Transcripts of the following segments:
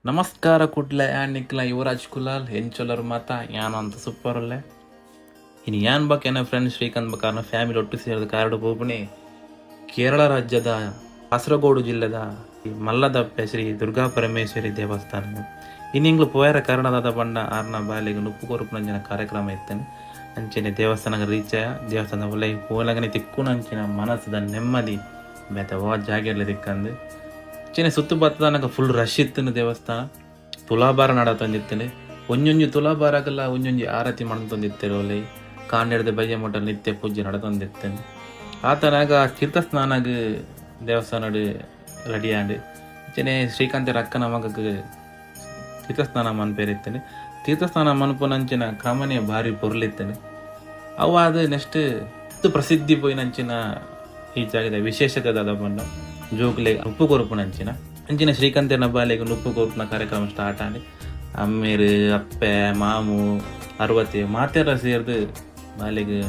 ನಮಸ್ಕಾರ ಕುಡ್ಲೆ ನಿಕ್ಲ ಯುವರಾಜ್ ಕುಲಾಲ್ ಹೆಂಚೊಲ್ಲರು ಮಾತ ಯಾನು ಅಂತ ಸೂಪರ್ ಒಳ್ಳೆ ಇನ್ನು ಯಾನ್ ಬಕ್ಕೇನ ಫ್ರೆಂಡ್ ಶ್ರೀಕಾಂತ್ ಬಕಾರ್ನ ಫ್ಯಾಮಿಲಿ ಒಟ್ಟು ಸೇರಿದ ಕಾರಡು ಹೋಗ್ಬಿಣಿ ಕೇರಳ ರಾಜ್ಯದ ಕಾಸರಗೋಡು ಜಿಲ್ಲೆದ ಮಲ್ಲದಪ್ಪೆ ಶ್ರೀ ದುರ್ಗಾ ಪರಮೇಶ್ವರಿ ದೇವಸ್ಥಾನ ಇನ್ನಿಂಗ್ಲು ಪೋಯರ ಕಾರಣದಾದ ಬಂಡ ಆರ್ನ ಬಾಲಿಗೆ ನುಪ್ಪು ಕೊರುಪುನಂಚಿನ ಕಾರ್ಯಕ್ರಮ ಇತ್ತೇನೆ ಅಂಚೆನೆ ದೇವಸ್ಥಾನಕ್ಕೆ ರೀಚ್ ಆಯ ದೇವಸ್ಥಾನ ಒಳ್ಳೆ ಪೋಲಗನೆ ತಿಕ್ಕುನಂಚಿನ ಮನಸ್ಸದ ನೆಮ್ಮದಿ ಬೇತ ವಾ ಜಾಗೆಲ್ಲ ತಿಕ್ಕಂದು ಚಿನ್ನ ಸುತ್ತು ಬತ್ತದ ಫುಲ್ ರಶ್ ಇತ್ತು ದೇವಸ್ಥಾನ ತುಲಾಭಾರ ನಡತಂದಿತ್ತೇನೆ ಒಂಜೊಂಜು ತುಲಾಭಾರಗಲ್ಲ ಒಂಜೊಂಜಿ ಆರತಿ ಮಾಡ್ತಂದಿತ್ತೇವೆ ಒಳ್ಳೆ ಕಾಂಡಿಡ್ದ ಬಯ್ಯ ಮಠ ನಿತ್ಯ ಪೂಜೆ ನಡತಂದಿತ್ತೇನೆ ಆತನಾಗ ತೀರ್ಥಸ್ನಾನಾಗ ದೇವಸ್ಥಾನ ರೆಡಿ ಆಂಡು ಚಿನ್ನ ಶ್ರೀಕಾಂತರ ಅಕ್ಕನ ಮಗಕ್ಕೆ ತೀರ್ಥಸ್ನಾನ ಮನ್ಪೇರಿತ್ತೇನೆ ತೀರ್ಥಸ್ನಾನ ಮನ್ಪುನಂಚಿನ ಕ್ರಮನೇ ಭಾರಿ ಪೊರ್ಲಿತ್ತೇನೆ ಅವು ಅದು ನೆಕ್ಸ್ಟ್ ಪ್ರಸಿದ್ಧಿ ಪೋಯಿನಂಚಿನ ಈ ಜಾಗದ ವಿಶೇಷತೆ ಅದ ಬಂಡ ಜೋಗ್ಲೆ ಉಪ್ಪು ಕೊರುಪುನಂಚಿನ ಅಂಚಿನ ಶ್ರೀಕಾಂತನ ಬಾಲೆಗೆ ಉಪ್ಪು ಕೊರುಪುನ ಕಾರ್ಯಕ್ರಮ ಸ್ಟಾರ್ಟ್ ಆಗಿ ಅಮ್ಮೇರು ಅಪ್ಪೆ ಮಾಮು ಅರ್ವತ್ತೆ ಮಾತೆಲ್ಲ ಸೇರಿದು ಬಾಲೆಗೆ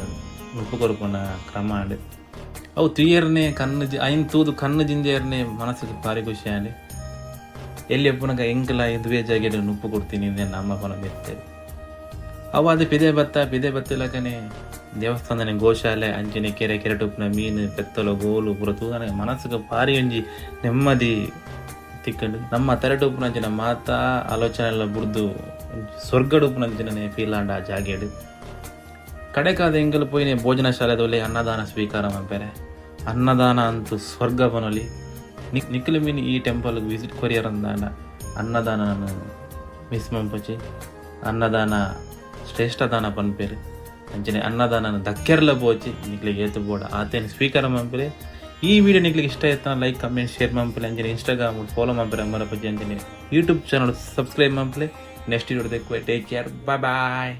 ಉಪ್ಪು ಕೊರುಪುನ ಕ್ರಮ ಆಂಡು ಅವು ತುಯ್ಯರ್ನೇ ಕಣ್ಣು ಐನ್ ತೂದು ಕಣ್ಣು ಜಿಂಜೆಯರ್ನೇ ಮನಸ್ಸಿಗೆ ಭಾರಿ ಖುಷಿ ಆಂಡು ಎಲ್ಲಿ ಅಪ್ಪನಗ ಎಂಕಲ ಇದುವೇ ಜಾಗೆಡ್ ಉಪ್ಪು ಕೊಡ್ತೀನಿ ನಮ್ಮ ಪನ ಬೆತ್ತೇವೆ ಅವು ಅದು ಪಿದೆ ಬತ್ತಲಕನೆ ದೇವಸ್ಥಾನದ ಗೋಶಾಲೆ ಅಂಚಿನ ಕೆರೆಟುಪ್ನ ಮೀನು ಪೆತ್ತಲು ಗೋಲು ಪುರ ತೂದನ ಮನಸ್ಸಿಗೆ ಭಾರಿ ಒಂಜಿ ನೆಮ್ಮದಿ ತಿಕ್ಕಂಡು ನಮ್ಮ ತೆರಟುಪ್ನಂಚಿನ ಮಾತಾ ಆಲೋಚನೆ ಎಲ್ಲ ಬುಡ್ದು ಸ್ವರ್ಗಡುಪ್ನಂಚಿನೇ ಫೀಲ್ ಆಂಡ ಆ ಜಾಗೆಡು ಕಡೆಕಾದ ಎಂಗಲು ಪೋಯಿನೇ ಭೋಜನ ಶಾಲೆದಲ್ಲಿ ಅನ್ನದಾನ ಸ್ವೀಕಾರ ಮಾಡ್ಬೇರೆ ಅನ್ನದಾನ ಅಂತೂ ಸ್ವರ್ಗ ಬನಲಿ ನಿಖಿಲು ಮೀನು ಈ ಟೆಂಪಲ್ಗೆ ವಿಸಿಟ್ ಕೊರಿಯರಂದಾನ ಅನ್ನದಾನ ಮಿಸ್ ಮಂಪಚಿ ಅನ್ನದಾನ ಶ್ರೇಷ್ಠ ದಾನ ಪನ್ಪೇರು ಅಂಚನೆ ಅನ್ನದಾನ ದಕ್ಕೆರ್ಲ ಪೋಚಿ ನಿಕ್ಲಿಗೆ ಏತು ಬೋಡ ಆತೇನು ಸ್ವೀಕಾರ ಮಂಪರೆ ಈ ವಿಡಿಯೋ ನಿಕ್ಲಿಗೆ ಇಷ್ಟ ಆಯ್ತಾ ಲೈಕ್ ಕಮೆಂಟ್ ಶೇರ್ ಮಂಪಲೆ ಅಂಚನೆ ಇನ್ಸ್ಟಾಗ್ರಾಮ್ ಫಾಲೋ ಮಂಪರೆ ಅಮ್ಮರ ಪಜ್ಜಿ ಅಂಚನೆ ಯೂಟ್ಯೂಬ್ ಚಾನಲ್ ಸಬ್ಸ್ಕ್ರೈಬ್ ಮಂಪಲೆ ನೆಕ್ಸ್ಟ್ ವಿಡಿಯೋ ಟೇಕ್ ಕೇರ್ ಬಾಯ್